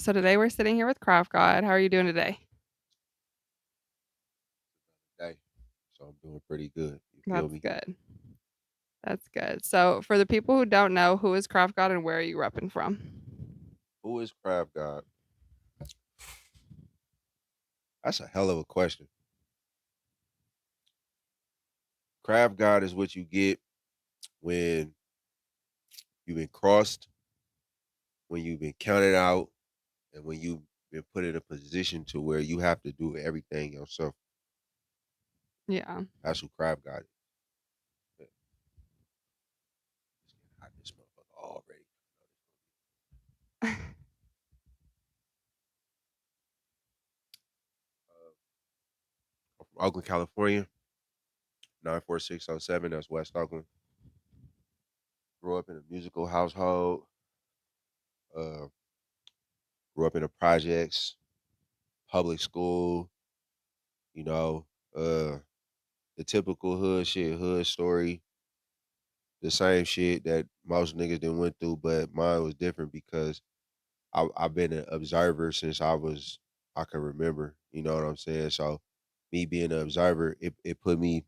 So today we're sitting here with Craftgod. How are you doing today? Day. So I'm doing pretty good. You feel That's me? good. That's good. So for the people who don't know, who is Craftgod and where are you repping from? Who is Craftgod? That's a hell of a question. Craftgod is what you get when you've been crossed, when you've been counted out, and when you've been put in a position to where you have to do everything yourself. Yeah. That's who Craftgod is. Yeah, it's getting hot this motherfucker already. I'm from Oakland, California, 94607. That's West Oakland. Grew up in a musical household. Uh, grew up in the projects, public school, you know, uh, the typical hood shit, hood story, the same shit that most niggas done went through, but mine was different because I've been an observer since I can remember. You know what I'm saying? So me being an observer, it put me,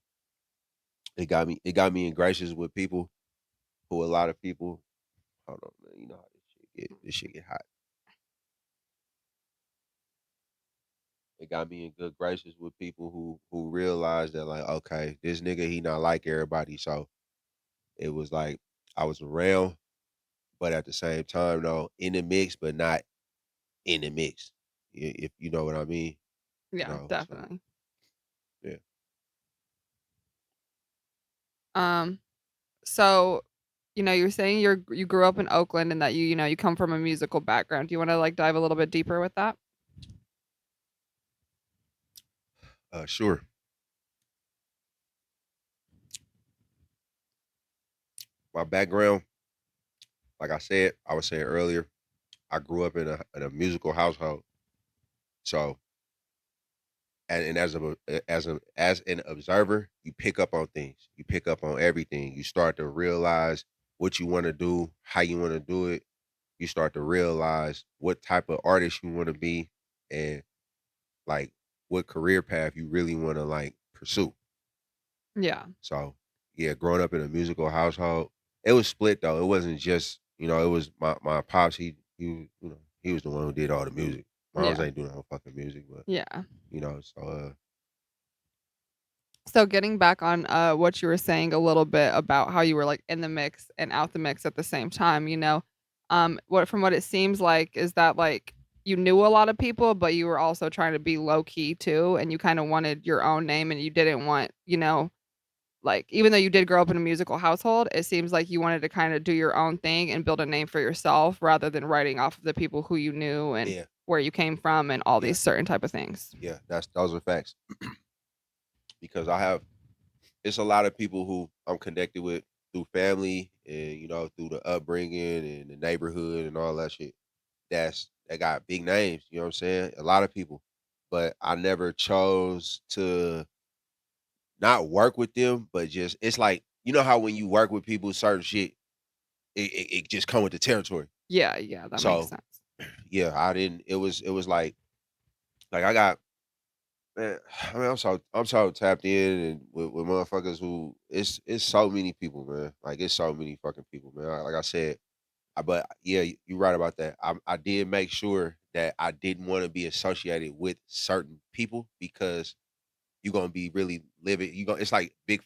it got me in gracious with people who a lot of people. Hold on, man. You know how this shit get hot. It got me in good graces with people who realized that like, okay, this nigga he not like everybody, so it was like I was around, but at the same time, though, in the mix, but not in the mix. If you know what I mean, Yeah, So definitely. yeah. Um, so you were saying you grew up in Oakland and that you come from a musical background. Do you want to like dive a little bit deeper with that? Sure. My background, like I was saying earlier, I grew up in a musical household. So, and as an observer, you pick up on things. You pick up on everything. You start to realize what you want to do, how you want to do it. You start to realize what type of artist you want to be, and like what career path you really want to like pursue. Yeah. So yeah, growing up in a musical household, it was split though. It wasn't just it was my pops. He was the one who did all the music. Moms Yeah. ain't doing no fucking music, but Yeah. so So getting back on what you were saying a little bit about how you were like in the mix and out the mix at the same time, what from what it seems like is that like you knew a lot of people, but you were also trying to be low key too, and you kind of wanted your own name, and you didn't want, like even though you did grow up in a musical household, it seems like you wanted to kind of do your own thing and build a name for yourself rather than writing off of the people who you knew and yeah, where you came from and all yeah, these certain type of things. yeah. Those are facts because I have it's a lot of people who I'm connected with through family and through the upbringing and the neighborhood and all that shit. That got big names. You know what I'm saying? A lot of people, but I never chose to not work with them, but just it's like how when you work with people, certain shit it just come with the territory. Yeah, yeah, that makes So sense. yeah, I didn't. It was like I got man. I mean, I'm so tapped in and with motherfuckers who it's so many people, man. Like it's so many fucking people, man. Like I said, but yeah, you're right about that. I did make sure that I didn't want to be associated with certain people because you're gonna be really living. You go. It's like big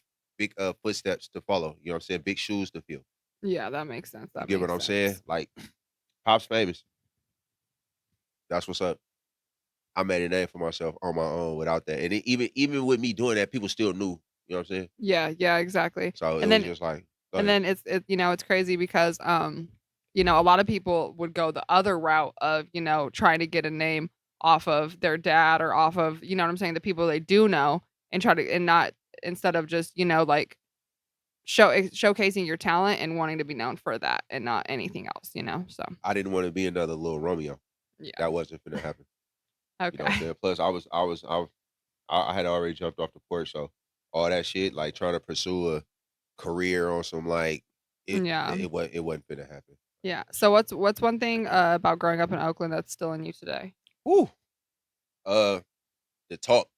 footsteps to follow. You know what I'm saying? Big shoes to fill. Yeah, that makes sense. You That get what makes I'm saying? sense. Like Pop's famous. That's what's up. I made a name for myself on my own without that, and even with me doing that, people still knew. You know what I'm saying? Yeah, yeah, exactly. So it And was then just like, go and ahead. then it's crazy because a lot of people would go the other route of, trying to get a name off of their dad or off of, you know what I'm saying, the people they do know and try to and not instead of just, like showcasing your talent and wanting to be known for that and not anything else. So, I didn't want to be another little Romeo. yeah. That wasn't gonna happen. You know what I'm Okay. saying? Plus, I had already jumped off the porch, so all that shit, like trying to pursue a career on some like Yeah. it wasn't finna happen. Yeah. So what's one thing, about growing up in Oakland that's still in you today? Woo. Uh, the talk.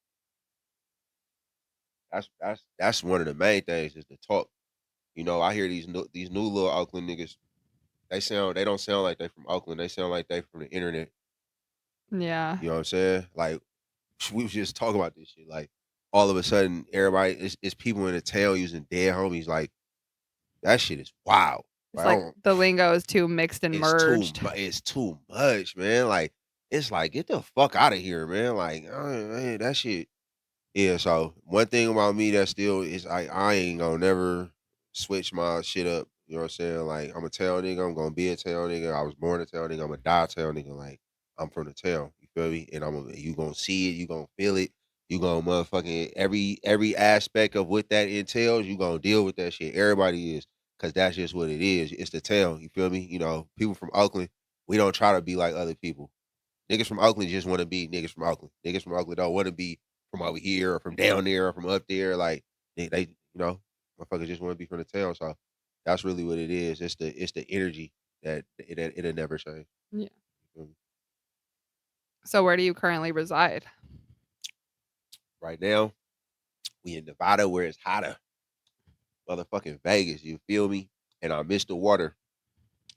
That's one of the main things is the talk. You know, I hear these new little Oakland niggas. They don't sound like they from Oakland. They sound like they from the internet. Yeah. You know what I'm saying? Like we was just talking about this shit. Like all of a sudden, everybody it's people in the town using dead homies. Like that shit is wild. It's Like I like don't, the lingo is too mixed and merged. it's too much, man. Like it's like get the fuck out of here, man. Like man, that shit. Yeah, so one thing about me that still is I ain't gonna never switch my shit up. You know what I'm saying? Like I'm a town nigga, I'm gonna be a town nigga. I was born a town nigga, I'm a die town nigga. Like I'm from the town. You feel me? And you gonna see it, you gonna feel it, you gonna motherfucking every aspect of what that entails, you gonna deal with that shit. Everybody is, cause that's just what it is. It's the town, you feel me? You know, people from Oakland, we don't try to be like other people. Niggas from Oakland just wanna be niggas from Oakland. Niggas from Oakland don't wanna be from over here or from down there or from up there. Like they you know, motherfuckers just wanna be from the town. So that's really what it is. It's the energy that it'll never change. Yeah. You feel me? So where do you currently reside? Right now, we in Nevada where it's hotter. Motherfucking Vegas, you feel me? And I miss the water.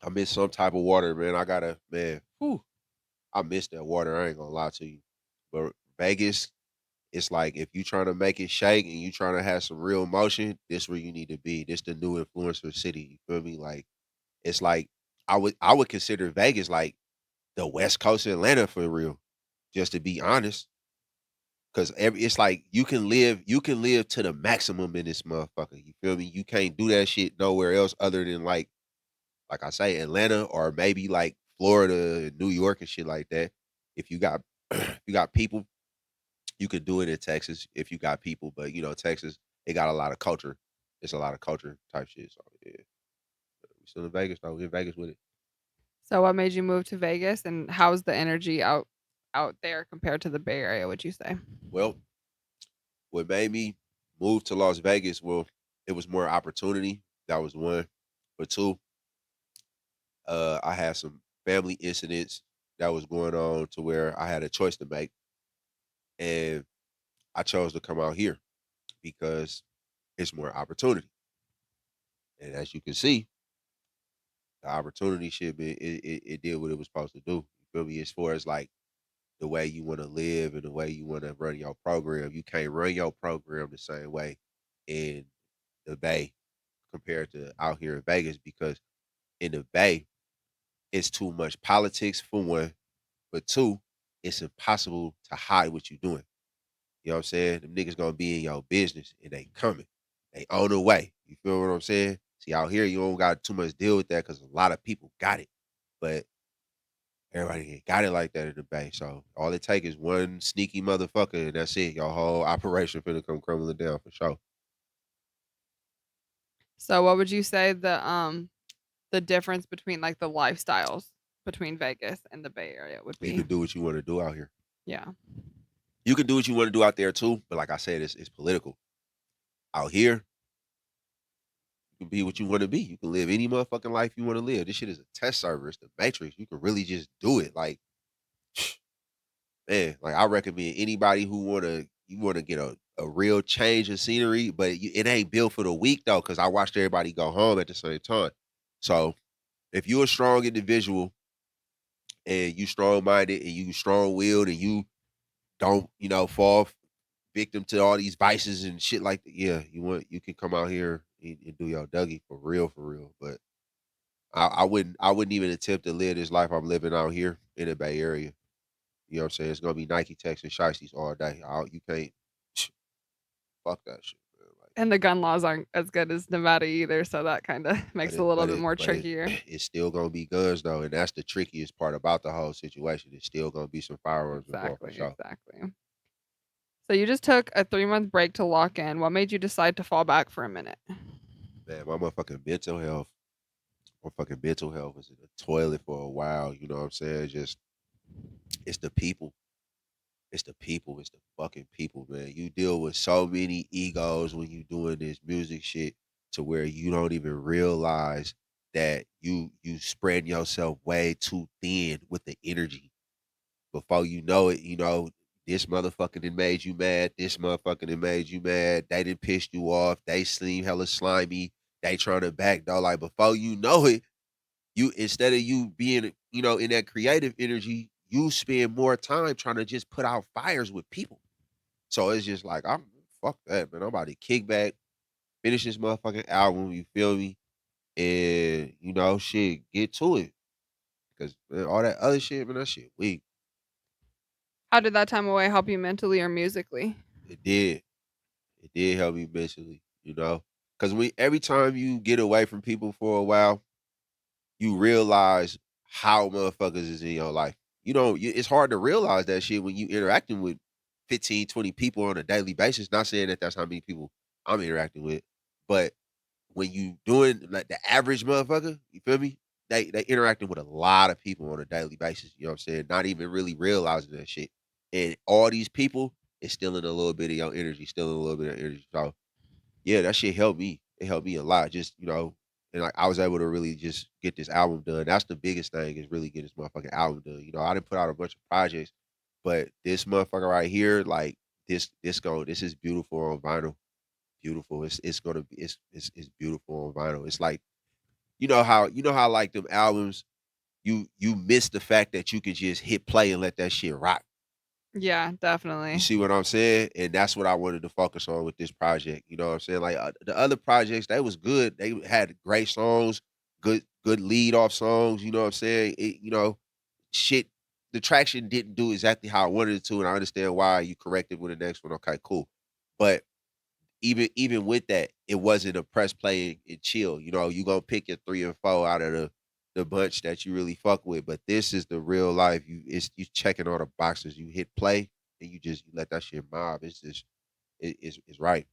I miss some type of water, man. I gotta, man, whew, I miss that water. I ain't gonna lie to you. But Vegas, it's like if you trying to make it shake and you trying to have some real motion, this where you need to be. This the new influencer city. You feel me? Like it's like I would consider Vegas like the West Coast of Atlanta for real. Just to be honest, because it's like you can live to the maximum in this motherfucker. You feel me? You can't do that shit nowhere else other than like I say Atlanta or maybe like Florida, New York, and shit like that. If you got if you got people, you could do it in Texas if you got people, but you know, Texas, it got a lot of culture. It's a lot of culture type shit. So yeah. We still in Vegas though. We in Vegas with it. So what made you move to Vegas, and how's the energy out there compared to the Bay Area, would you say? Well, what made me move to Las Vegas, well, it was more opportunity. That was one. But two, I had some family incidents that was going on to where I had a choice to make. And I chose to come out here because it's more opportunity. And as you can see, the opportunity should be it did what it was supposed to do. You feel me? As far as like the way you want to live and the way you want to run your program, you can't run your program the same way in the Bay compared to out here in Vegas because in the Bay it's too much politics for one, but two, it's impossible to hide what you're doing. You know what I'm saying? Them niggas gonna be in your business and they coming. They on the way. You feel what I'm saying? See, out here you don't got too much deal with that because a lot of people got it. But everybody ain't got it like that in the Bay. So all it take is one sneaky motherfucker and that's it. Your whole operation finna come crumbling down for sure. So what would you say the difference between, like, the lifestyles between Vegas and the Bay Area would You be? can do what you want to do out here. Yeah. You can do what you want to do out there too, but like I said, it's political. Out here, you can be what you want to be. You can live any motherfucking life you want to live. This shit is a test server. It's the matrix. You can really just do it. Like, man, like I recommend anybody who wanna get a real change of scenery, but it ain't built for the week though, because I watched everybody go home at the same time. So if you're a strong individual and you strong minded and you strong willed and you don't, fall victim to all these vices and shit like that, yeah, you can come out here and do your Dougie for real, for real. But I wouldn't even attempt to live this life I'm living out here in the Bay Area. You know what I'm saying? It's gonna be Nike Techs and shiesties all day. You can't fuck that shit, man. Like, And the gun laws aren't as good as Nevada either, so that kinda but makes it a it, little but bit it, more but it, trickier. it's still gonna be guns though, and that's the trickiest part about the whole situation. It's still gonna be some firearms involved for Exactly, sure. exactly. So you just took a 3-month break to lock in. What made you decide to fall back for a minute? Man, my motherfucking mental health was in the toilet for a while. You know what I'm saying? Just it's the people. It's the people. It's the fucking people, man. You deal with so many egos when you doing this music shit to where you don't even realize. that you spread yourself way too thin with the energy. Before you know it, this motherfucker done made you mad. This motherfucker done made you mad. They done pissed you off. They seem hella slimy. They trying to backdoor. Like before you know it, you instead of you being, in that creative energy, you spend more time trying to just put out fires with people. So it's just like, I'm fuck that, man. I'm about to kick back, finish this motherfucking album, you feel me? And shit, get to it. Cause man, all that other shit, man, that shit weak. How did that time away help you mentally or musically? It did. It did help me mentally. Cause every time you get away from people for a while, you realize how motherfuckers is in your life. It's hard to realize that shit when you interacting with 15, 20 people on a daily basis. Not saying that that's how many people I'm interacting with, but when you doing like the average motherfucker, you feel me? They interacting with a lot of people on a daily basis. You know what I'm saying? Not even really realizing that shit. And all these people is stealing a little bit of your energy, stealing a little bit of energy. So yeah, that shit helped me. It helped me a lot. Just, and like I was able to really just get this album done. That's the biggest thing is really getting this motherfucking album done. I didn't put out a bunch of projects, but this motherfucker right here, like this is beautiful on vinyl. Beautiful. It's gonna be it's beautiful on vinyl. It's like you know how like them albums, you miss the fact that you can just hit play and let that shit rock. Yeah, You definitely. see what I'm saying? And that's what I wanted to focus on with this project. You know what I'm saying? Like the other projects, they was good. They had great songs, good lead off songs. You know what I'm saying? Shit. The traction didn't do exactly how I wanted it to, and I understand why you corrected with the next one. Okay, cool. But even with that, it wasn't a press play and chill. You gonna pick your 3 and 4 out of the bunch that you really fuck with. But this is the real life. You checking all the boxes. You hit play and you let that shit mob. It's just it's right.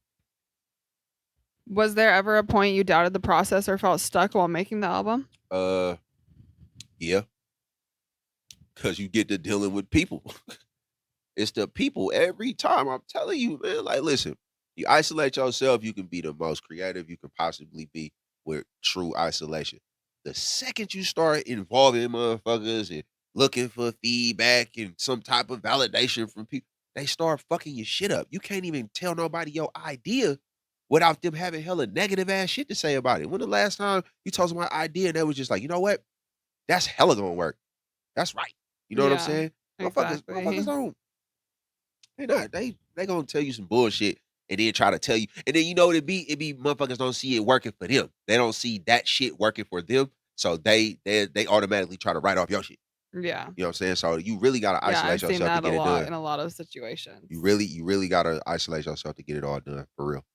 Was there ever a point you doubted the process or felt stuck while making the album? Uh yeah, because you get to dealing with people. It's the people every time. I'm telling you, man. Like, listen, you isolate yourself, you can be the most creative you can possibly be with true isolation. The second you start involving motherfuckers and looking for feedback and some type of validation from people, they start fucking your shit up. You can't even tell nobody your idea without them having hella negative ass shit to say about it. When the last time you told them my idea and they was just like, you know what? That's hella gonna work. That's right. You know what I'm Yeah, saying? Motherfuckers exactly. don't they not. They gonna tell you some bullshit and then try to tell you, and then you know what it be? It be motherfuckers don't see it working for them. They don't see that shit working for them, so they automatically try to write off your shit. Yeah. You know what I'm saying? So you really gotta Yeah, isolate I've seen yourself to that a get it lot done. in a lot of situations. You really gotta isolate yourself to get it all done for real.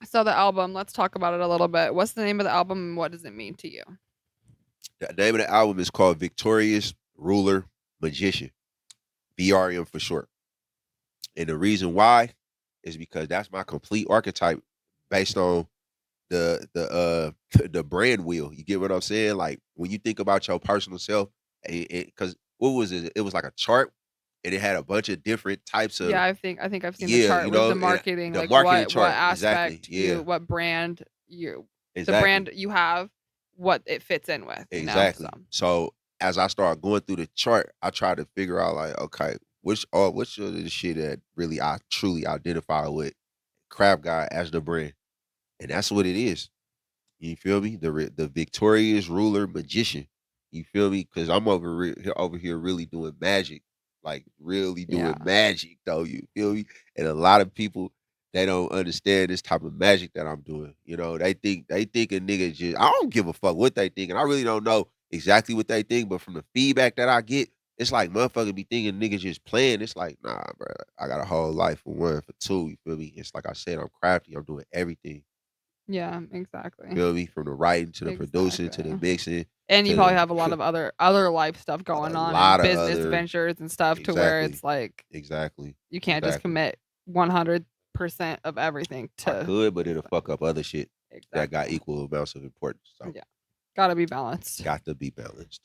So the album, let's talk about it a little bit. What's the name of the album and what does it mean to you? The name of the album is called Victorious Ruler Magician, VRM for short. And the reason why is because that's my complete archetype based on the brand wheel. You get what I'm saying? Like when you think about your personal self, because what was it? It was like a chart, and it had a bunch of different types of Yeah, I think I've seen the yeah, chart with the and marketing, the like marketing what chart exactly. aspect Yeah, what brand you the exactly, brand you have, what it fits in with. So exactly. So as I started going through the chart, I tried to figure out like, okay, which of the shit that really I truly identify with Craftgod as the brand, and that's what it is. You feel me? The victorious ruler magician. You feel me? Because I'm over here really doing magic, like really doing yeah. magic though. You feel me? And a lot of people they don't understand this type of magic that I'm doing. They think a nigga just I don't give a fuck what they think, and I really don't know exactly what they think. But from the feedback that I get, it's like motherfuckers be thinking niggas just playing. It's like nah, bro. I got a whole life for one, for two. You feel me? It's like I said, I'm crafty. I'm doing everything. Yeah, exactly. Feel me? From the writing to the producing to the Exactly. mixing And you to probably have a the lot of other life stuff a going on and lot of business other ventures and stuff to where exactly, it's like exactly, you can't just exactly. commit 100% of everything I to could, but it'll so fuck up other shit that got exactly. equal amounts of importance. So Yeah. Gotta be balanced. got to be balanced.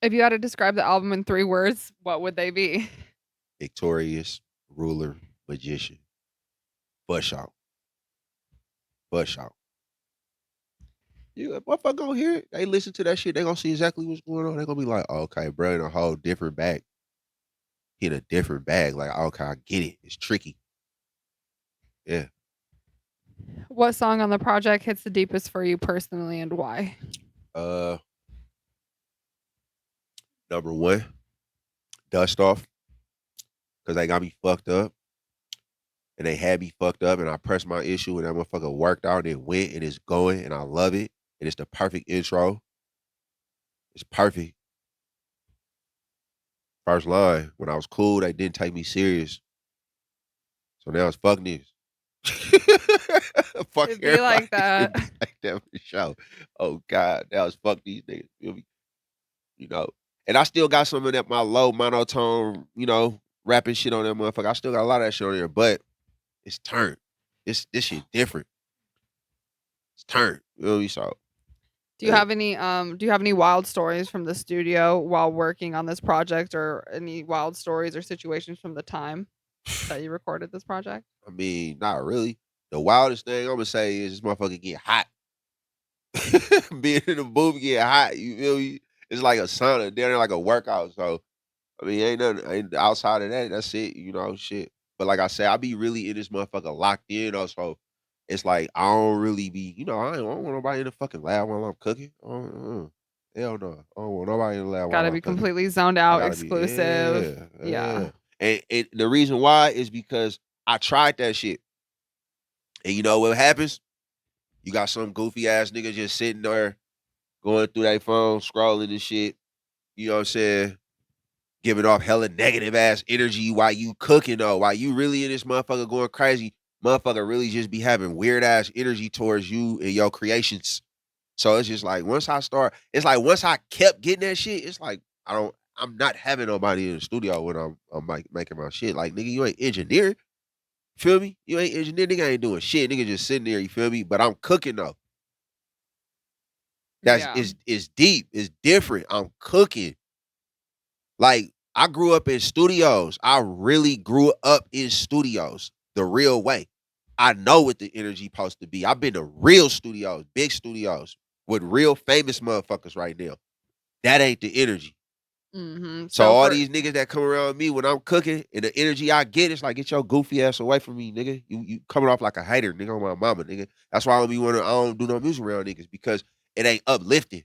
If you had to describe the album in 3 words, what would they be? Victorious, ruler, magician. Bush out. Bush out. You motherfucker gonna hear it. They listen to that shit, they gonna see exactly what's going on. They gonna be like, oh, okay, bro, in a whole different bag. In a different bag. Like, okay, I get it. It's tricky. Yeah. What song on the project hits the deepest for you personally and why? Uh Number one, dust off, because they got me fucked up. And they had me fucked up and I pressed my issue and that motherfucker worked out and it went and it's going and I love it. And it's the perfect intro. It's perfect. First line, when I was cool, they didn't take me serious. So now it's fuck niggas. Fuck It'd be everybody. like that. It be like that for sure. Oh God, now it's fuck these niggas. Feel me? You know. And I still got some of that my low monotone, rapping shit on that motherfucker. I still got a lot of that shit on there, but it's turned. This shit different. It's turned. You know what I mean? So yeah. Do you have any wild stories from the studio while working on this project or any wild stories or situations from the time that you recorded this project? I mean, not really. The wildest thing I'm gonna say is this motherfucker get hot. Being in the booth get hot. You feel me? It's like a sauna. They're like a workout. So I mean, ain't nothing ain't outside of that. That's it. Shit. But like I said, I be really in this motherfucker locked in. So it's like I don't really be. I don't want nobody in the fucking lab while I'm cooking. Hell no. I don't want nobody in the lab while Gotta I'm be cooking. completely zoned I out, gotta be, exclusive. yeah, Yeah. yeah. And the reason why is because I tried that shit. And you know what happens? You got some goofy ass nigga just sitting there going through their phone, scrolling and shit. You know what I'm saying? Giving off hella negative ass energy while you cooking though. While you really in this motherfucker going crazy, motherfucker really just be having weird ass energy towards you and your creations. So it's just like once I kept getting that shit, it's like I'm not having nobody in the studio when I'm like making my shit. Like nigga, you ain't engineer. Feel me? You ain't engineer, nigga ain't doing shit. Nigga just sitting there, you feel me? But I'm cooking though. That's Yeah. is deep. It's different. I'm cooking. Like I grew up in studios. I really grew up in studios the real way. I know what the energy supposed to be. I've been to real studios, big studios with real famous motherfuckers right now. That ain't the energy. Mhm. So So all for these niggas that come around me when I'm cooking and the energy I get, it's like get your goofy ass away from me, nigga. You coming off like a hater, nigga, on my mama, nigga. That's why I don't do no music around niggas because it ain't uplifting.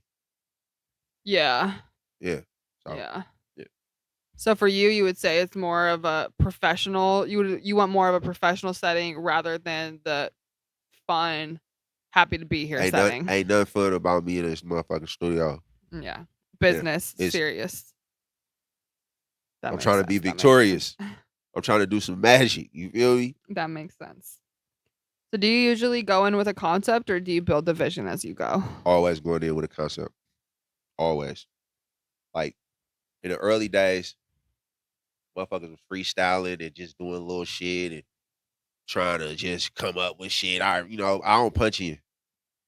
Yeah. Yeah. So Yeah. yeah. So for you, you would say it's more of a professional you want more of a professional setting rather than the fun, happy to be here setting. Ain't nothing fun about me in this motherfucking studio. Yeah. Yeah. Business, It's serious. That I'm makes trying to be sense, that makes sense. victorious. I'm trying to do some magic. You feel me? That makes sense. So do you usually go in with a concept or do you build the vision as you go? Always going in with a concept. Always. Like in the early days, motherfuckers was freestyling and just doing little shit and trying to just come up with shit. I don't punch in.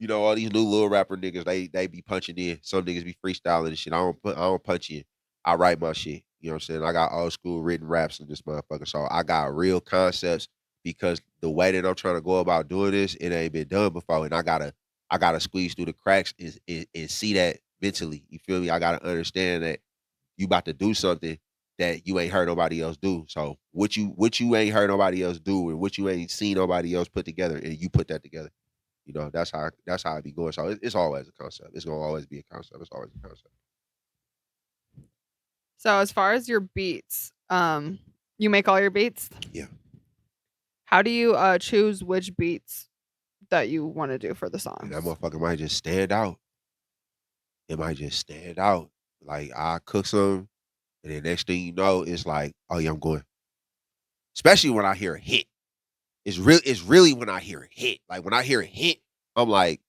All these new little rapper niggas, they be punching in. Some niggas be freestyling and shit. I don't punch in. I write my shit. You know what I'm saying? I got old school written raps in this motherfucker. So I got real concepts because the way that I'm trying to go about doing this, it ain't been done before. And I gotta squeeze through the cracks and see that mentally. You feel me? I gotta understand that you about to do something that you ain't heard nobody else do. So what you ain't heard nobody else do and what you ain't seen nobody else put together and you put that together. That's how I be going. So it's always a concept. It's gonna always be a concept. It's always a concept. So as far as your beats, you make all your beats? Yeah. How do you choose which beats that you want to do for the And that songs? motherfucker might just stand out. It might just stand out. Like I cook some, and then next thing you know, it's like, oh yeah, I'm going. Especially when I hear a hit. It's really when I hear a hit. Like when I hear a hit, I'm like,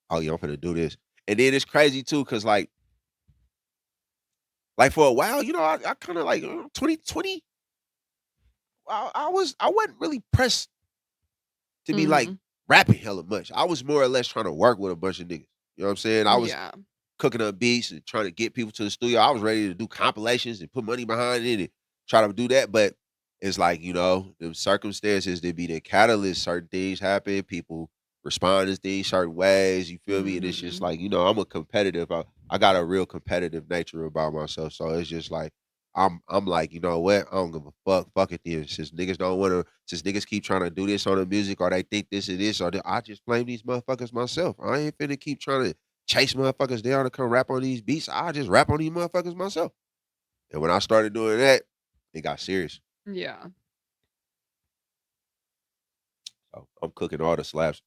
oh yeah, I'm gonna do this. And then it's crazy too, cause like for a while, I kind of like 2020. I wasn't really pressed to be like Mhm. rapping hella much. I was more or less trying to work with a bunch of niggas. You know what I'm saying? I was Yeah. cooking up beats and trying to get people to the studio. I was ready to do compilations and put money behind it and try to do that. But it's like, the circumstances that be the catalyst, certain things happen. People respond to things certain ways. You feel me? And it's just Mhm. like, I'm a competitive. I got a real competitive nature about myself. So it's just like I'm like, you know what? I don't give a fuck. Fuck it then. Since niggas keep trying to do this on the music or they think this is this or that, I just blame these motherfuckers myself. I ain't finna keep trying to chase motherfuckers down to come rap on these beats. I just rap on these motherfuckers myself. And when I started doing that, it got serious. Yeah. So I'm cooking all the slaps.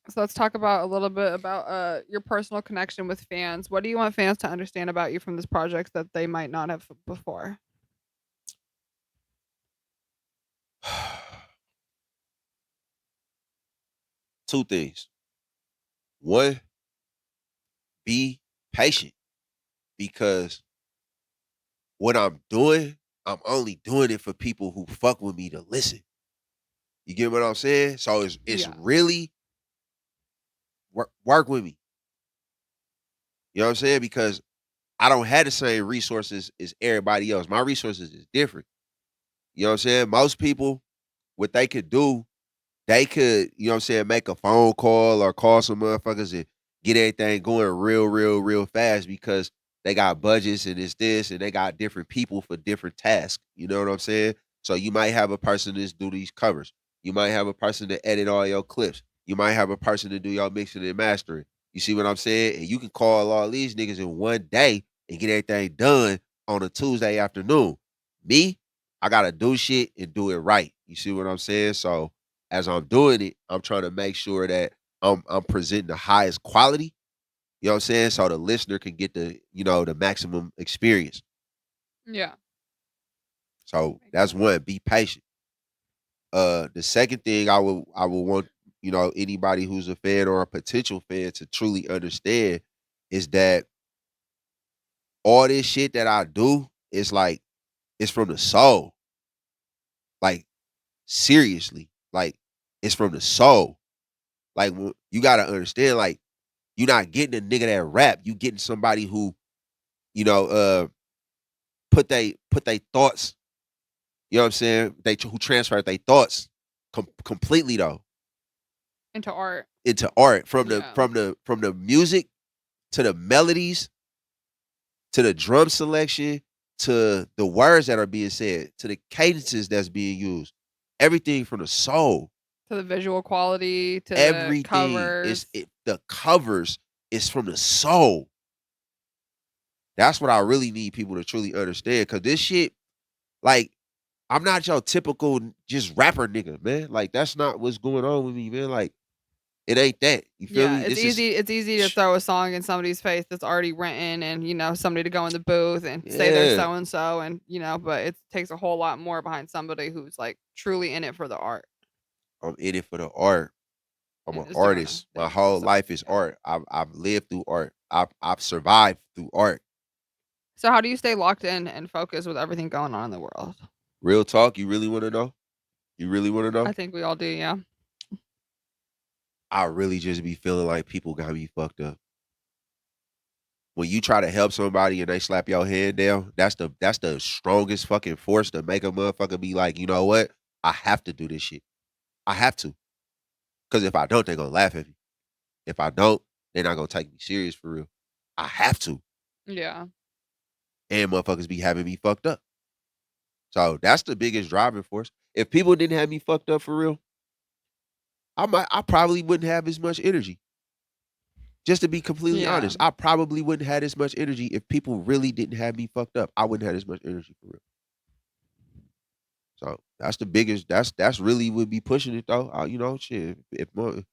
So let's talk about a little bit about your personal connection with fans. What do you want fans to understand about you from this project that they might not have before? Two things. One, be patient because what I'm doing, I'm only doing it for people who fuck with me to listen. You get what I'm saying? So it's Yeah. really work with me. You know what I'm saying? Because I don't have the same resources as everybody else. My resources is different. You know what I'm saying? Most people, what they could do, they could, you know what I'm saying, make a phone call or call some motherfuckers and get everything going real fast because they got budgets and it's this and they got different people for different tasks. You know what I'm saying? So you might have a person that's do these covers. You might have a person to edit all your clips. You might have a person to do your mixing and mastering. You see what I'm saying? And you can call all these niggas in one day and get everything done on a Tuesday afternoon. Me, I gotta do shit and do it right. You see what I'm saying? So as I'm doing it, I'm trying to make sure that I'm presenting the highest quality, you know what I'm saying? So the listener can get the maximum experience. Yeah. So Makes that's sense. one, be patient. The second thing I would want, anybody who's a fan or a potential fan to truly understand is that all this shit that I do is like it's from the soul. Like seriously. Like it's from the soul. Like you gotta understand, like you're not getting a nigga that rap. You getting somebody who, you know, uh, put they thoughts. You know what I'm saying? Who transfer their thoughts completely though Into art. into art from the Yeah. from the from the music to the melodies to the drum selection to the words that are being said to the cadences that's being used. Everything from the soul. To the visual quality, to the Everything is covers. the covers is from the soul. That's what I really need people to truly understand. Cause this shit, like, I'm not your typical just rapper nigga, man. Like, that's not what's going on with me, man. Like, it ain't that. You feel Yeah, me? it's This is easy it's easy to throw a song in somebody's face that's already written and, somebody to go in the booth and say they're yeah. so and so and, but it takes a whole lot more behind somebody who's, like, truly in it for the art I'm in it for the art. I'm an and is doing their artist. My thing. whole So, life is yeah. art. I've lived through art. I've survived through art. So how do you stay locked in and focused with everything going on in the world? Real talk. You really want to know? You really want to I know? think we all do, yeah. I really just be feeling like people got me fucked up. When you try to help somebody and they slap your head down, that's the strongest fucking force to make a motherfucker be like, you know what? I have to do this shit. I have to. Cause if I don't, they're gonna laugh at me. If I don't, they're not gonna take me serious for real. I have to. Yeah. And motherfuckers be having me fucked up. So that's the biggest driving force. If people didn't have me fucked up for real, I probably wouldn't have as much energy. Just to be completely Yeah. honest, I probably wouldn't have as much energy if people really didn't have me fucked up. I wouldn't have as much energy for real. So that's the biggest. That's really would be pushing it though. Shit. If more,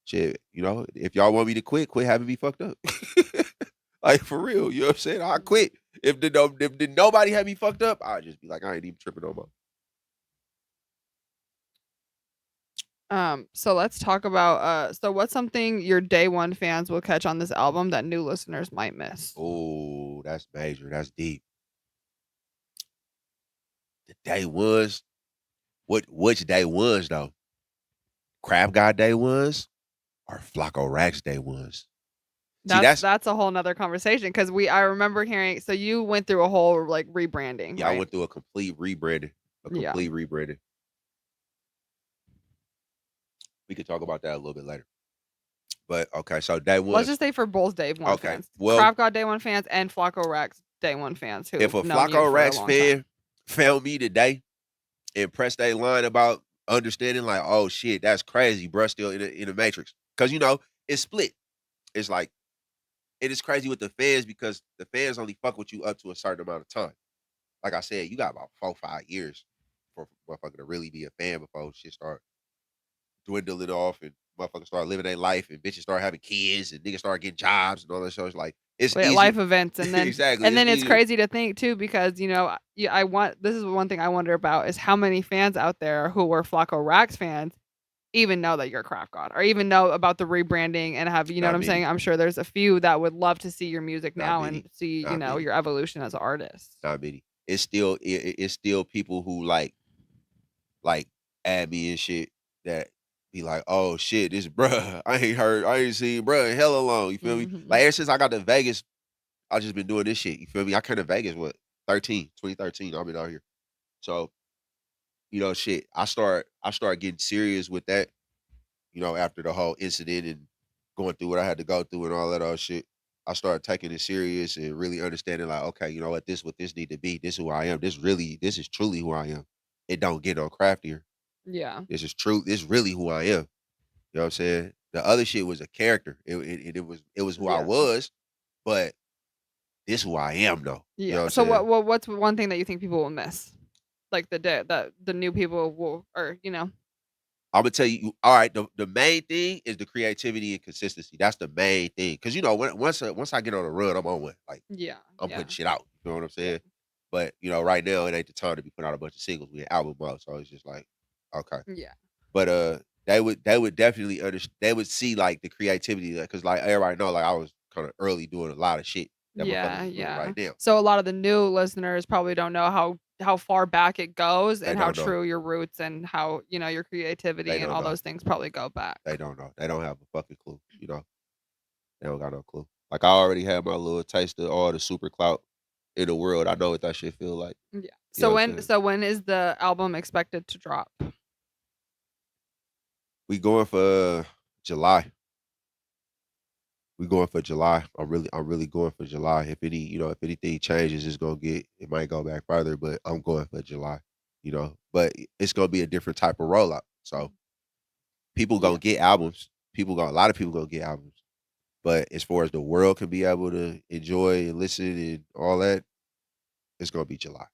shit, if y'all want me to quit having me fucked up. Like for real, you know what I'm saying? I quit. If nobody had me fucked up, I'd just be like, I ain't even tripping no more. So let's talk about so what's something your day one fans will catch on this album that new listeners might miss? Oh, that's major. That's deep. The day ones. Which day ones though? Craftgod day ones or Flocko Racks day ones? See, that's That's a whole nother conversation because I remember hearing so you went through a whole like rebranding, yeah, I right? went through a complete rebranding. A Yeah. complete rebranding. We could talk about that a little bit later. But okay, so day Let's one. just say for both Day One Okay, fans, well, Craftgod Day One fans and Flacco Rex Day One fans if who've a known you Flocko for a Rex long time. fan found me today and pressed a line about understanding, like, oh shit, that's crazy, bruh, still in the matrix. Cause it's split. It's like it is crazy with the fans because the fans only fuck with you up to a certain amount of time. Like I said, you got about 4, 5 years for motherfucker to really be a fan before shit start dwindling off and motherfuckers start living their life and bitches start having kids and niggas start getting jobs and all that shit. It's like it's easier. Life events, and then Exactly. It's it's easier. crazy to think too because yeah, I want this is one thing I wonder about is how many fans out there who were Flacco Rax fans even know that you're a Craft God or even know about the rebranding and have you know what Not I'm saying? many. I'm sure there's a few that would love to see your music Not now and many. see, Not many. your evolution as an artist. Not many. It's still people who like add me and shit that be like, oh shit, this bruh, I ain't seen bruh in hella long. You feel me? Mhm. Like ever since I got to Vegas, I just been doing this shit. You feel me? I came to Vegas 2013. I've been out here. So, shit. I start getting serious with that, after the whole incident and going through what I had to go through and all that other shit. I started taking it serious and really understanding like, okay, you know what this need to be. This is who I am. This is truly who I am. It don't get no craftier. Yeah. This is true. This is really who I am. You know what I'm saying? The other shit was a character. It was who I Yeah. was, but this who I am though. You know Yeah. what I'm So saying? what's one thing that you think people will miss? Like the new people will or Imma tell you, all right, the main thing is the creativity and consistency. That's the main thing. Cause once I get on a run, I'm on one. Like yeah, I'm putting yeah, shit out. You know what I'm yeah, saying? But right now it ain't the time to be putting out a bunch of singles. We in album mode. So it's just like, okay. yeah. But they would definitely they would see like the creativity because like everybody know like I was kind of early doing a lot of shit that motherfuckers Yeah, is doing yeah. right now. So a lot of the new listeners probably don't know how far back it goes They and how don't know. true your roots and how, your They creativity and don't all know. those things probably go back. They don't know. They don't have a fucking clue. They don't got no clue. Like I already had my little taste of all the super clout in the world. I know what that shit feel like. Yeah. You know So what I'm when saying? so when is the album expected to drop? We going for July. We going for July. I'm really going for July. If anything changes, it might go back further, but I'm going for July. But it's gonna be a different type of rollout. So people Yeah. gonna get albums. A lot of people gonna get albums. But as far as the world can be able to enjoy and listen and all that, it's gonna be July.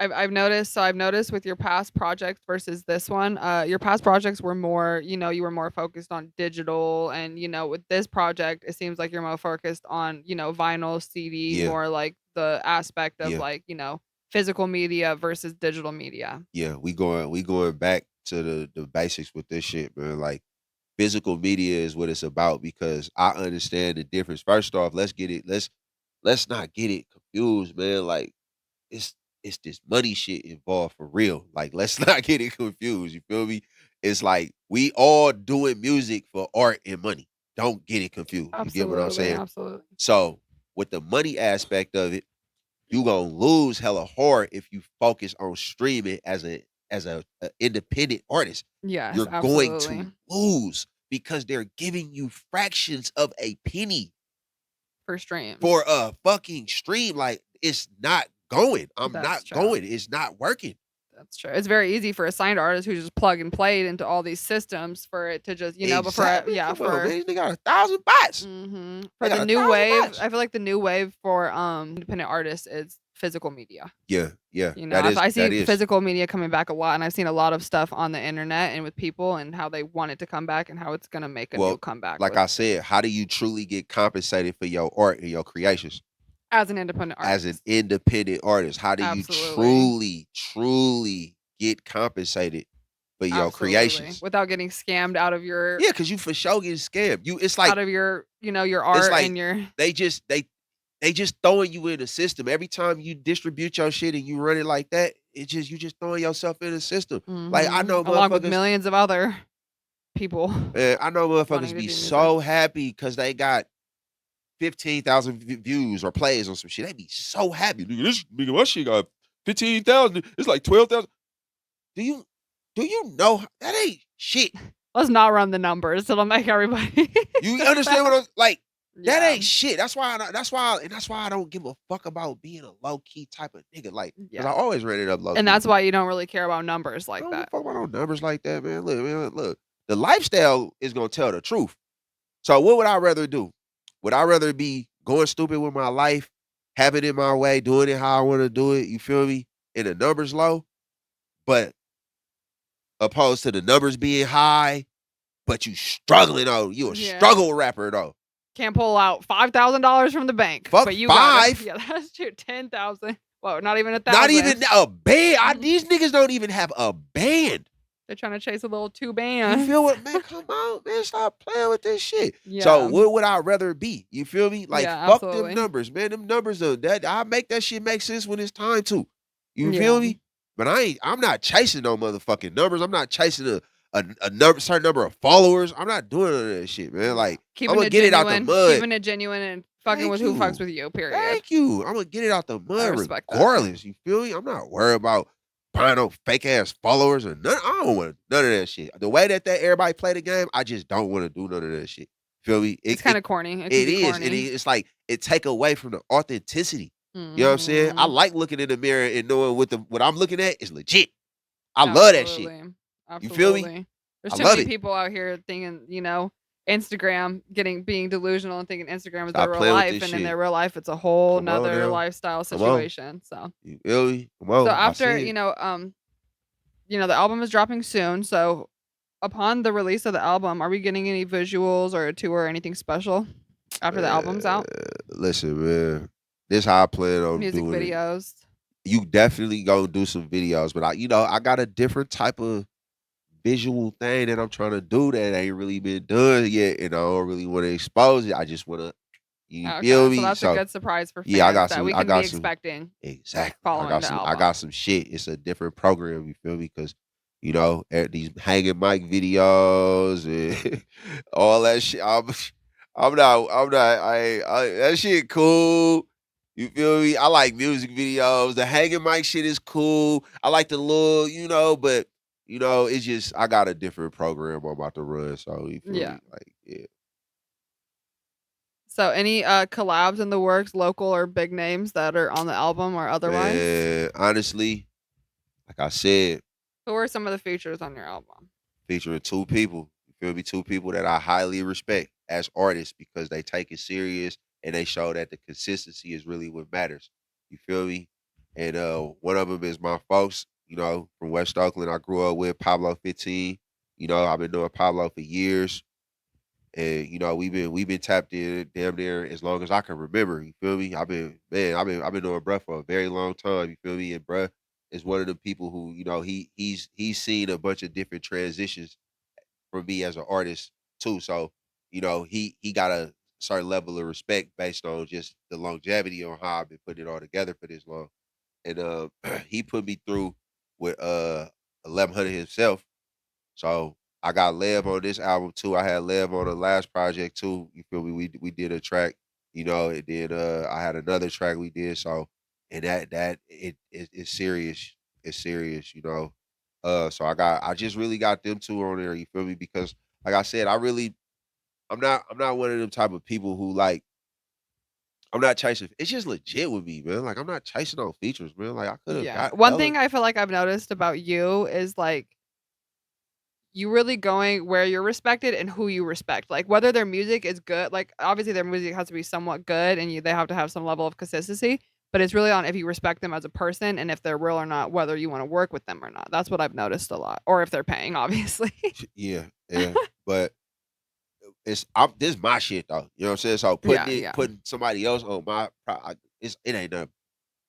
I've noticed with your past projects versus this one, your past projects were more, you were more focused on digital and, with this project, it seems like you're more focused on, vinyl, CD, Yeah, more like the aspect of yeah, like, physical media versus digital media. yeah. We going back to the basics with this shit, man. Like physical media is what it's about because I understand the difference. First off, let's not get it confused, man. Like it's it's this money shit involved for real. Like let's not get it confused. You feel me? It's like we all doing music for art and money. Don't get it confused. You get what I'm Absolutely, saying? absolutely. So with the money aspect of it, you gonna lose hella hard if you focus on streaming as a independent artist. Yes, You're going absolutely. to lose because they're giving you fractions of a penny For streams. for a fucking stream. Like it's not going. I'm That's not true. going. It's not working. That's true. It's very easy for a signed artist who just plug and play it into all these systems for it to just, but Exactly. yeah, Come on, man. They got 1,000 bots. They for got the a new thousand wave, bots. I feel like the new wave for independent artists is physical media. Yeah, yeah. I see That is. physical media coming back a lot, and I've seen a lot of stuff on the internet and with people and how they want it to come back and how it's gonna make a new Well, comeback like with I said, how do you truly get compensated for your art and your creations? as an independent As an artist. independent artist, how do you Absolutely. truly get compensated for your Absolutely. creations? Without getting scammed out of Yeah, because you for sure getting scammed. your It's art like and your they just throwing you in the system. Every time you distribute your shit and you run it like that, you just throwing yourself in the system. Like along with millions of other people I know motherfuckers wanting to be do music. so happy because they got 15,000 views or plays on some shit. They be so happy. Nigga, my shit got 15,000. It's like 12,000. Do you do you know that ain't shit? Let's not run the numbers. It'll make everybody You go understand what back. I'm like? That Yeah. ain't shit. That's why I don't give a fuck about being a low key type of nigga. Like, cause I Yeah. always ran it up low And key. that's why you don't really care about numbers I like don't give that. a fuck about no numbers like that, man. Look, man, look. The lifestyle is gonna tell the truth. So what would I rather do? Would I rather be going stupid with my life, having it my way, doing it how I want to do it? You feel me? And the numbers low, but opposed to the numbers being high, but you struggling though. You a Yeah. struggle rapper though. Can't pull out $5,000 from the bank, Fuck but you got it. five. Yeah, that's true. 10,000. Whoa, not even a Not thousand. even a band. Mhm. These niggas don't even have a band. They're trying to chase a little two You bands. feel what, man? Come on, man. Stop playing with this shit. So Yeah. what would I rather be? You feel me? Like Yeah, fuck them absolutely. numbers, man. Them numbers are that I make that shit make sense when it's time to. You feel Yeah. me? But I'm not chasing no motherfucking numbers. I'm not chasing a number certain number of followers. I'm not doing none of that shit, man. Yeah. Like I'm gonna get it out the mud. Keeping it genuine and fucking Thank with who fucks you. with you, period. Thank you. Imma get it out the I mud respect that. regardless, you feel me? I'm not worried about buying no fake ass followers or none I don't want none of that shit. The way that everybody play the game, I just don't wanna do none of that shit. Feel me? It's kinda corny. It can It be is, corny. it's like, it take away from the authenticity. You know what I'm saying? I Mhm. like looking in the mirror and knowing what I'm looking at is legit. I love that shit. Absolutely. You feel me? Absolutely. There's I too love many it. people out here thinking, Instagram being delusional and thinking Instagram is their Stop real playing with life, this and in shit. their real life, it's a whole Come on 'nother now. lifestyle Come on. situation, so You feel me? Come so on. I after, see it. the album is dropping soon, so upon the release of the album, are we getting any visuals or a tour or anything special after the album's Man, out? listen, man. This how I plan on Music doing it. videos? You definitely gonna do some videos, but I got a different type of visual thing that I'm trying to do that ain't really been done yet, and I don't really want to expose it. I just wanna, you feel Okay, so me? that's a So good surprise for yeah, fans that we I can be got some expecting exactly. following the I got album. some shit. It's a different program. You feel me? Because these hanging mic videos and all that shit. That shit cool. You feel me? I like music videos. The hanging mic shit is cool. I like the little, but it's just I got a different program I'm about to run. So you feel Yeah. me? Like, yeah. So any, collabs in the works, local or big names that are on the album or otherwise? Man, honestly, like I said, Who are some of the features on your album? featuring two people. You feel me? Two people that I highly respect as artists because they take it serious and they show that the consistency is really what matters. You feel me? And one of them is my folks, from West Oakland. I grew up with Pablo 15. I've been knowing Pablo for years. And we've been tapped in damn near as long as I can remember. You feel me? I've been knowing bruh for a very long time. You feel me? And bruh is one of the people who he's seen a bunch of different transitions for me as an artist too. So he got a certain level of respect based on just the longevity on how I've been putting it all together for this long. And he put me through with 1100 himself, so I got Lev on this album too. I had Lev on the last project too. You feel me? We did a track, and then I had another track we did. So and it's serious. It's serious. So I just really got them two on there. You feel me? Because like I said, I'm not one of them type of people who like I'm not chasing. It's just legit with me, man. Like I'm not chasing on features, man. Like I could have Yeah. got One hella. thing I feel like I've noticed about you is, like, you really going where you're respected and who you respect. Like, whether their music is good, like, obviously their music has to be somewhat good and they have to have some level of consistency, but it's really on if you respect them as a person and if they're real or not, whether you wanna work with them or not. That's what I've noticed a lot, or if they're paying, obviously. Yeah, yeah. But this my shit though. You know what I'm saying? So Yeah, yeah. putting somebody else on it ain't nothing.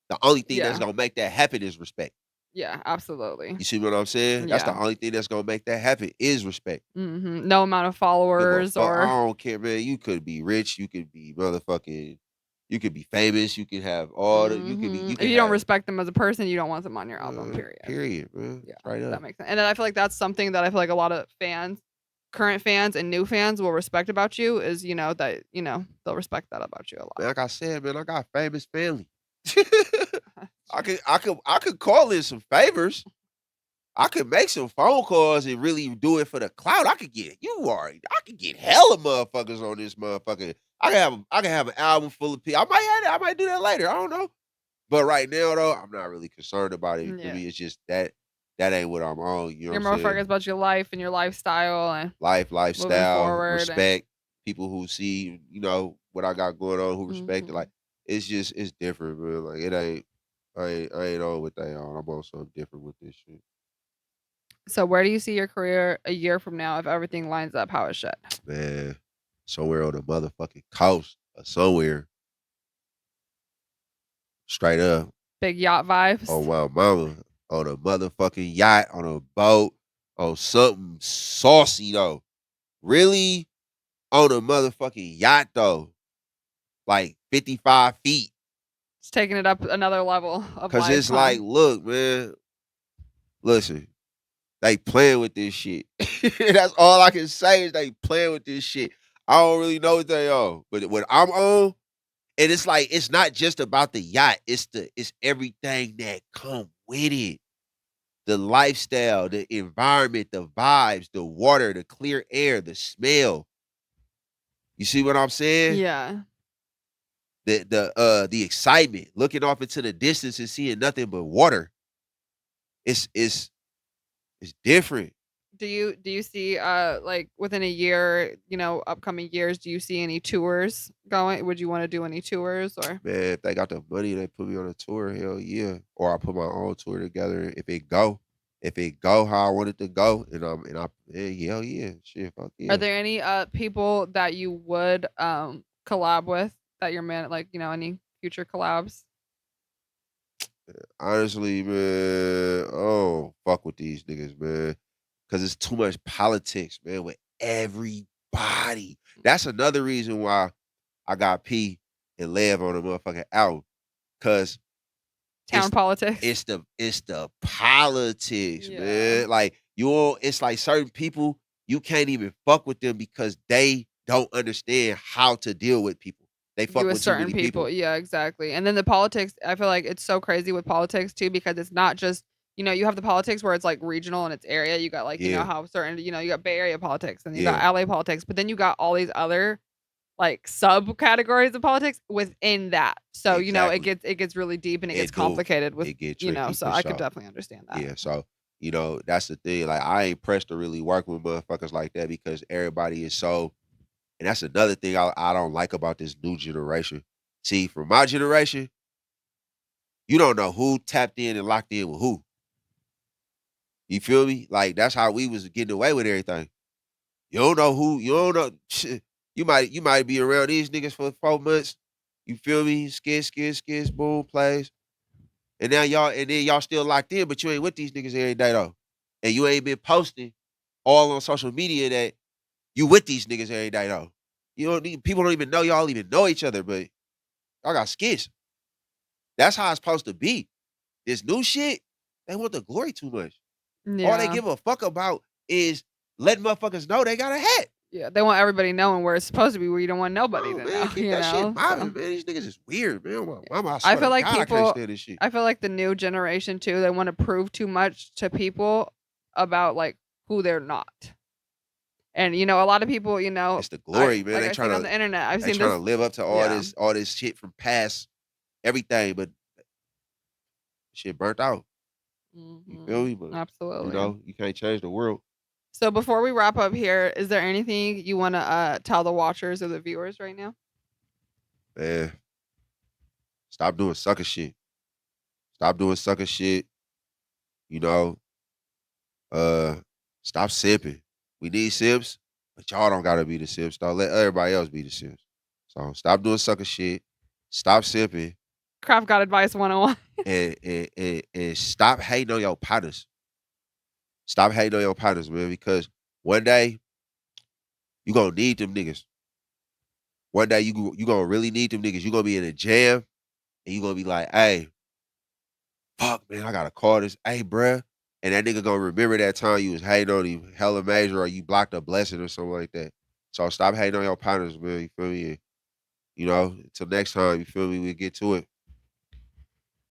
The only thing that's Yeah. gonna make that happen is respect. Yeah, absolutely. You see what I'm saying? That's the Yeah. only thing that's gonna make that happen is respect. Mhm. No amount of Give a followers fuck. I or don't care, man. You could be rich, you could be motherfucking, you could be famous, you could have all the, Mhm. you If could you don't have respect them as a person, you don't want them on your album, period. period, man. Yeah, Straight up. that makes sense. And then I feel like that's something that I feel like a lot of fans, current fans and new fans will respect about you is, that, they'll respect that about you a Man, lot. like I said, man, I got famous family. I could call in some favors. I could make some phone calls and really do it for the clout. I could get hella motherfuckers on this motherfucker. I can have an album full of people. I might do that later. I don't know. But right now though, I'm not really concerned about it. You feel Yeah. me? It's just that ain't what I'm on. You know what You're I'm more saying? focused about your life and your lifestyle and Life, moving lifestyle, forward and respect, people who see, what I got going on, who respect it. Like mhm. it's different, man. Like I ain't on what they on. I'm on something different with this shit. So where do you see your career a year from now if everything lines up how it should? Man, somewhere on the motherfucking coast or somewhere, straight up Big yacht vibes? on my mama, on a motherfucking yacht, on a boat, on something saucy though. Really on a motherfucking yacht though, like 55 feet. It's taking it up another level of Cause life, it's huh? like, look, man, listen, they playing with this shit. That's all I can say is they playing with this shit. I don't really know what they on, but what I'm on, and it's like it's not just about the yacht. It's everything that come with it. The lifestyle, the environment, the vibes, the water, the clear air, the smell. You see what I'm saying? Yeah. The excitement, looking off into the distance and seeing nothing but water. It's it's different. Do you see like within a year, upcoming years, do you see any tours going? Would you want to do any tours or Man, if they got the money, they put me on a tour, hell yeah. Or I put my own tour together. If it go how I want it to go, yeah, hell yeah, shit, fuck are yeah. there any people that you would collab with that you're man like, any future collabs? Honestly, man, oh fuck with these niggas, man, because it's too much politics, man, with everybody. That's another reason why I got P and Lev on the motherfucking album, cause Town it's politics? it's the politics, Yeah. man. Like it's like certain people you can't even fuck with them because they don't understand how to deal with people. They You fuck with with too certain many people. people. Yeah, exactly. And then the politics, I feel like it's so crazy with politics too because it's not just, you have the politics where it's like regional in its area. You got like, Yeah, how certain, you got Bay Area politics and you got yeah, LA politics, but then you got all these other like subcategories of politics within that. So, exactly. it gets really deep and it gets It do. complicated with, It get tricky so for I could sure. definitely understand that. Yeah, so that's the thing. Like I ain't pressed to really work with motherfuckers like that because everybody is so. And that's another thing I don't like about this new generation. See, for my generation, you don't know who tapped in and locked in with who. You feel me? Like that's how we was getting away with everything. You don't know shit. You might be around these niggas for 4 months. You feel me? Skis, boom, plays. And then y'all still locked in, but you ain't with these niggas every day though. And you ain't been posting all on social media that you with these niggas every day though. You don't need people don't even know y'all even know each other, but y'all got skits. That's how it's supposed to be. This new shit, they want the glory too much. All they Yeah. give a fuck about is letting motherfuckers know they got a hat. Yeah. They want everybody knowing where it's supposed to be where you don't want nobody Oh to man, know, keep that shit So bobbing, man. These niggas is weird, man. My yeah. mama, I I swear feel to like God, I can't people stand this shit. I feel like the new generation too, they wanna prove too much to people about, like, who they're not. And, a lot of people, It's the I glory, man. like I seen on the internet, I've They seen trying this. to live up to Yeah. all this shit from past everything, but shit burnt out. You feel Mhm. me? But Absolutely. you can't change the world. So before we wrap up here, is there anything you wanna, tell the watchers or the viewers right now? Man, stop doing sucker shit. Stop doing sucker shit. You know, uh, stop simping. We need simps, but y'all don't gotta be the simps. Don't let everybody else be the simps. So stop doing sucker shit. Stop simping Craftgod advice 101. and stop hating on your partners. Stop hating on your partners, man, because one day you gonna need them niggas. One day you gonna really need them niggas. You gonna be in a jam and you gonna be like, hey, fuck, man, I gotta call this. Hey, bruh. And that nigga gonna remember that time you was hating on him hella major or you blocked a blessing or something like that. So stop hating on your partners, man. You feel me? Until next time, you feel me? We get to it.